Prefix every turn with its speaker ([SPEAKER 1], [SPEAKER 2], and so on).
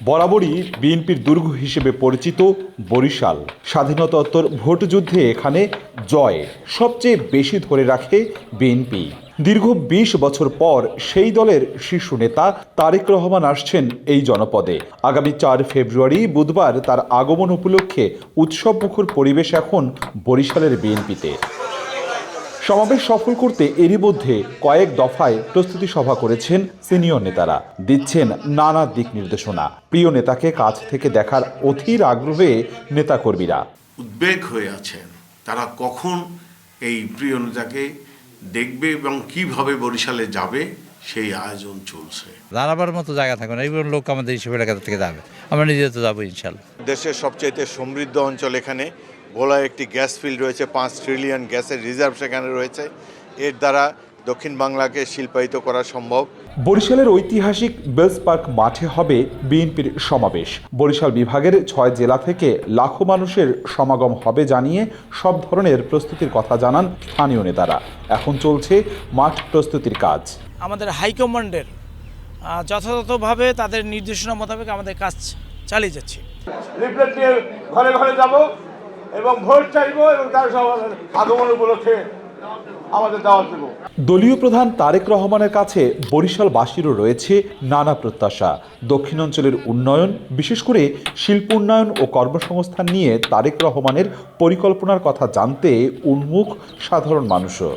[SPEAKER 1] বরাবরই বিএনপির দুর্গ হিসেবে পরিচিত বরিশাল। স্বাধীনতোত্তর ভোটযুদ্ধে এখানে জয় সবচেয়ে বেশি ধরে রাখে বিএনপি। দীর্ঘ ২০ বছর পর সেই দলের শীর্ষ নেতা তারেক রহমান আসছেন এই জনপদে। আগামী ৪ ফেব্রুয়ারি বুধবার তার আগমন উপলক্ষে উৎসবমুখর পরিবেশ এখন বরিশালের বিএনপিতে। সমাবেশ সফল করতে এরই মধ্যে কয়েক দফায় প্রস্তুতি সভা করেছেন সিনিয়র নেতারা, দিচ্ছেন নানা দিক নির্দেশনা। প্রিয় নেতাকে কাছ থেকে দেখার অধীর আগ্রহে নেতাকর্মীরা
[SPEAKER 2] উদ্বেগ হয়ে আছেন, তারা কখন এই প্রিয় নেতাকে দেখবে এবং কিভাবে বরিশালে যাবে সেই আয়োজন চলছে।
[SPEAKER 3] দাঁড়াবার মতো জায়গা থাকবে না, এইগুলো লোক আমাদের হিসেবে এলাকা থেকে যাবে, আমরা নিজে তো যাবো ইনশাল্লাহ।
[SPEAKER 4] দেশের সবচাইতে সমৃদ্ধ অঞ্চল, এখানে ভোলায় একটি গ্যাস ফিল্ড রয়েছে, 5 ট্রিলিয়ন গ্যাসের রিজার্ভ সেখানে রয়েছে। এর দ্বারা দক্ষিণ বাংলাকে শিল্পায়িত করা সম্ভব।
[SPEAKER 1] বরিশালের ঐতিহাসিক বেলস পার্ক মাঠে হবে বিএনপির সমাবেশ। বরিশাল বিভাগের 6 জেলা থেকে লাখো মানুষের সমাগম হবে জানিয়ে সব ধরনের প্রস্তুতির কথা জানান স্থানীয় নেতারা। এখন চলছে মাঠ প্রস্তুতির কাজ।
[SPEAKER 5] আমাদের হাইকমান্ডের যথাযথভাবে তাদের নির্দেশনা মোতাবেক আমাদের কাজ চালিয়ে যাচ্ছি।
[SPEAKER 6] লিফলেট নিয়ে ঘরে ঘরে যাব এবং ভোট চাইব এবং তার আগমন উপলক্ষে আমাদের দাওয়াত দেব।
[SPEAKER 1] দলীয় প্রধান তারেক রহমানের কাছে বরিশালবাসীরও রয়েছে নানা প্রত্যাশা। দক্ষিণাঞ্চলের উন্নয়ন, বিশেষ করে শিল্প উন্নয়ন ও কর্মসংস্থান নিয়ে তারেক রহমানের পরিকল্পনার কথা জানতে উন্মুখ সাধারণ মানুষও।